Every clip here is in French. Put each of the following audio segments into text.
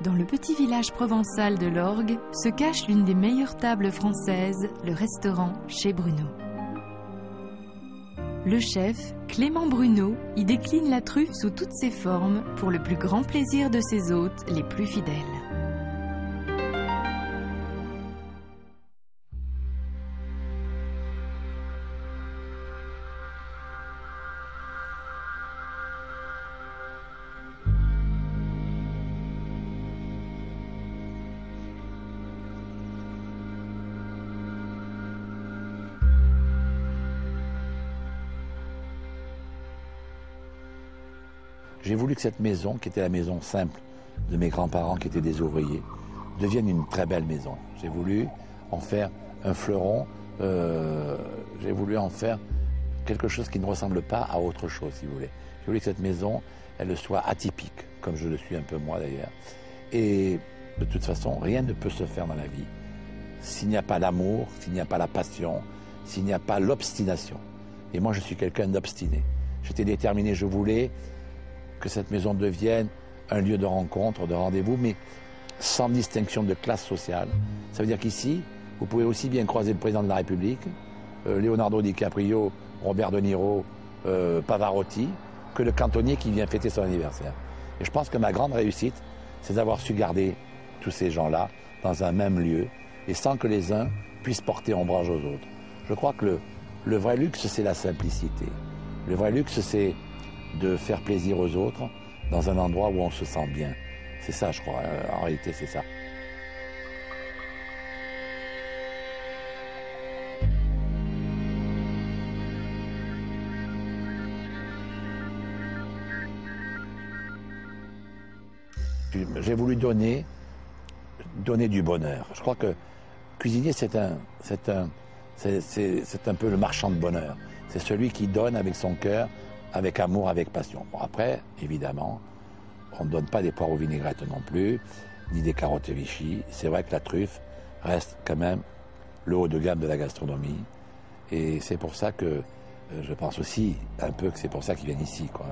Dans le petit village provençal de l'Orgue se cache l'une des meilleures tables françaises, le restaurant Chez Bruno. Le chef, Clément Bruno, y décline la truffe sous toutes ses formes pour le plus grand plaisir de ses hôtes les plus fidèles. J'ai voulu que cette maison, qui était la maison simple de mes grands-parents qui étaient des ouvriers, devienne une très belle maison. J'ai voulu en faire un fleuron, j'ai voulu en faire quelque chose qui ne ressemble pas à autre chose, si vous voulez. J'ai voulu que cette maison, elle soit atypique, comme je le suis un peu moi d'ailleurs. Et de toute façon, rien ne peut se faire dans la vie s'il n'y a pas l'amour, s'il n'y a pas la passion, s'il n'y a pas l'obstination. Et moi, je suis quelqu'un d'obstiné. J'étais déterminé, je voulais que cette maison devienne un lieu de rencontre, de rendez-vous, mais sans distinction de classe sociale. Ça veut dire qu'ici, vous pouvez aussi bien croiser le président de la République, Leonardo DiCaprio, Robert De Niro, Pavarotti, que le cantonnier qui vient fêter son anniversaire. Et je pense que ma grande réussite, c'est d'avoir su garder tous ces gens-là dans un même lieu, et sans que les uns puissent porter ombrage aux autres. Je crois que le vrai luxe, c'est la simplicité. Le vrai luxe, c'est de faire plaisir aux autres dans un endroit où on se sent bien. C'est ça, je crois. En réalité, c'est ça. J'ai voulu donner du bonheur. Je crois que cuisinier, c'est un peu le marchand de bonheur. C'est celui qui donne avec son cœur, avec amour, avec passion. Bon, après, évidemment, on ne donne pas des poires aux vinaigrettes non plus, ni des carottes Vichy. C'est vrai que la truffe reste quand même le haut de gamme de la gastronomie. Et c'est pour ça que je pense aussi un peu que c'est pour ça qu'ils viennent ici, quoi.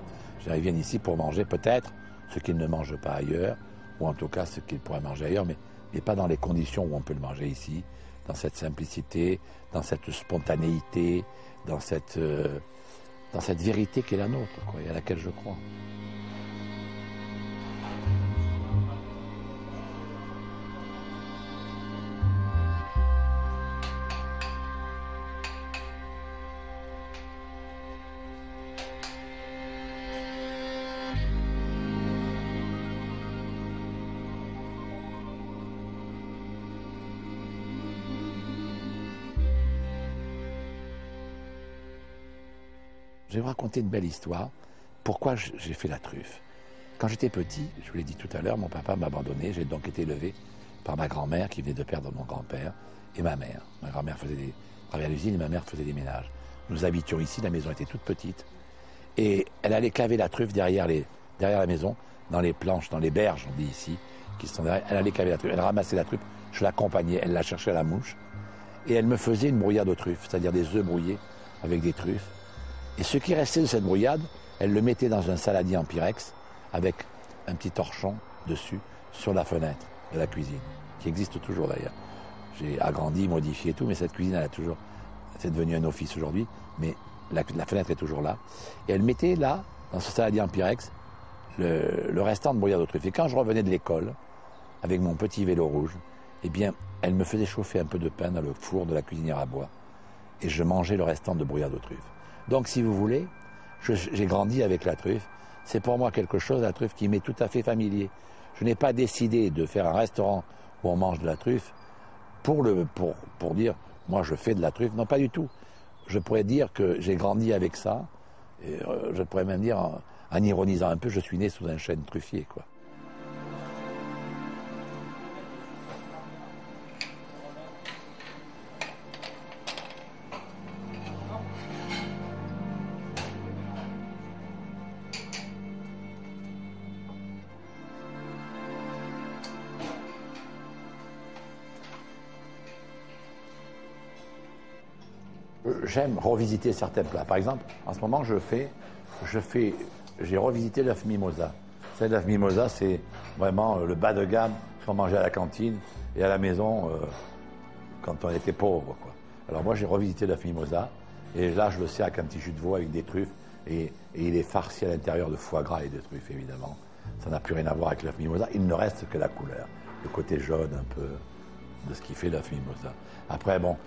Ils viennent ici pour manger peut-être ce qu'ils ne mangent pas ailleurs, ou en tout cas ce qu'ils pourraient manger ailleurs, mais pas dans les conditions où on peut le manger ici, dans cette simplicité, dans cette spontanéité, dans cette vérité qui est la nôtre, quoi, et à laquelle je crois. Je vais vous raconter une belle histoire. Pourquoi j'ai fait la truffe? Quand j'étais petit, je vous l'ai dit tout à l'heure, mon papa m'a abandonné. J'ai donc été élevé par ma grand-mère qui venait de perdre mon grand-père et ma mère. Ma grand-mère travaillait à l'usine et ma mère faisait des ménages. Nous habitions ici, la maison était toute petite. Et elle allait caver la truffe derrière la maison, dans les planches, dans les berges, on dit ici, qui sont derrière. Elle allait caver la truffe, elle ramassait la truffe, je l'accompagnais, elle la cherchait à la mouche. Et elle me faisait une brouillade aux truffes, c'est-à-dire des œufs brouillés avec des truffes. Et ce qui restait de cette brouillade, elle le mettait dans un saladier en pyrex avec un petit torchon dessus sur la fenêtre de la cuisine, qui existe toujours d'ailleurs. J'ai agrandi, modifié et tout, mais cette cuisine, c'est devenu un office aujourd'hui, mais la fenêtre est toujours là. Et elle mettait là, dans ce saladier en pyrex, le restant de brouillade aux truffes. Et quand je revenais de l'école, avec mon petit vélo rouge, eh bien, elle me faisait chauffer un peu de pain dans le four de la cuisinière à bois. Et je mangeais le restant de brouillade aux truffes. Donc, si vous voulez, j'ai grandi avec la truffe. C'est pour moi quelque chose, la truffe, qui m'est tout à fait familier. Je n'ai pas décidé de faire un restaurant où on mange de la truffe pour dire, moi, je fais de la truffe. Non, pas du tout. Je pourrais dire que j'ai grandi avec ça. Et, je pourrais même dire, en ironisant un peu, je suis né sous un chêne truffier, quoi. J'aime revisiter certains plats. Par exemple, en ce moment, j'ai revisité l'œuf mimosa. C'est l'œuf mimosa, c'est vraiment le bas de gamme qu'on mangeait à la cantine et à la maison quand on était pauvre, quoi. Alors moi, j'ai revisité l'œuf mimosa et là, je le sers avec un petit jus de veau avec des truffes et il est farci à l'intérieur de foie gras et de truffes, évidemment. Ça n'a plus rien à voir avec l'œuf mimosa. Il ne reste que la couleur, le côté jaune un peu de ce qui fait l'œuf mimosa. Après, bon,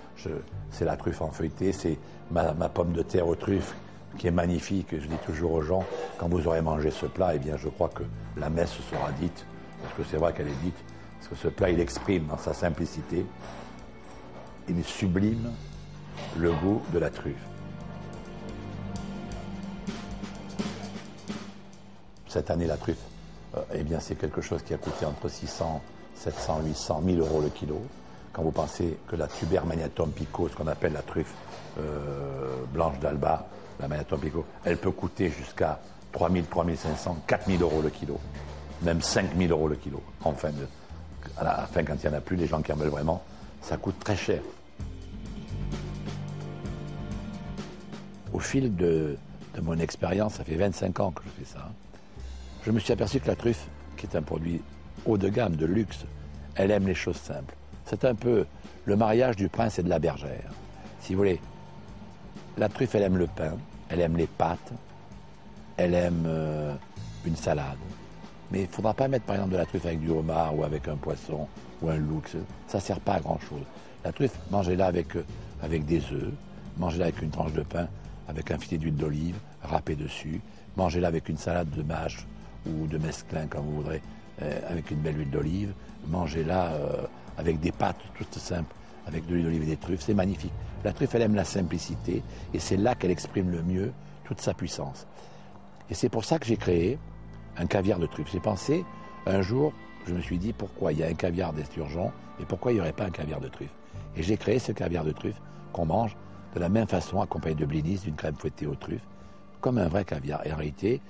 c'est la truffe en feuilleté, c'est ma pomme de terre aux truffes qui est magnifique. Je dis toujours aux gens, quand vous aurez mangé ce plat, eh bien, je crois que la messe sera dite, parce que c'est vrai qu'elle est dite, parce que ce plat, il exprime dans sa simplicité, il sublime le goût de la truffe. Cette année, la truffe, eh bien, c'est quelque chose qui a coûté entre 600, 700, 800, 1000 euros le kilo. Quand vous pensez que la tuber magnatum pico, ce qu'on appelle la truffe blanche d'Alba, la magnatum pico, elle peut coûter jusqu'à 3000, 3500, 4000 euros le kilo, même 5000 euros le kilo. Enfin, à la fin, quand il n'y en a plus, les gens qui en veulent vraiment, ça coûte très cher. Au fil de mon expérience, ça fait 25 ans que je fais ça, je me suis aperçu que la truffe, qui est un produit haut de gamme, de luxe, elle aime les choses simples. C'est un peu le mariage du prince et de la bergère. Si vous voulez, la truffe, elle aime le pain, elle aime les pâtes, elle aime une salade. Mais il ne faudra pas mettre par exemple de la truffe avec du homard ou avec un poisson ou un loup. Ça ne sert pas à grand chose. La truffe, mangez-la avec des œufs, mangez-la avec une tranche de pain, avec un filet d'huile d'olive, râpé dessus, mangez-la avec une salade de mâche ou de mesclun, comme vous voudrez, avec une belle huile d'olive, mangez-la avec des pâtes toutes simples, avec de l'huile d'olive et des truffes, c'est magnifique. La truffe, elle aime la simplicité, et c'est là qu'elle exprime le mieux toute sa puissance. Et c'est pour ça que j'ai créé un caviar de truffe. J'ai pensé, un jour, je me suis dit, pourquoi il y a un caviar d'esturgeon, et pourquoi il n'y aurait pas un caviar de truffe. Et j'ai créé ce caviar de truffe qu'on mange de la même façon, accompagné de blinis, d'une crème fouettée aux truffes, comme un vrai caviar. Et en réalité,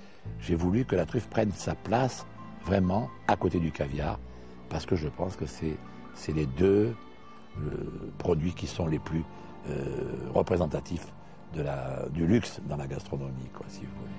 j'ai voulu que la truffe prenne sa place vraiment à côté du caviar, parce que je pense que c'est les deux produits qui sont les plus représentatifs du luxe dans la gastronomie, quoi, si vous voulez.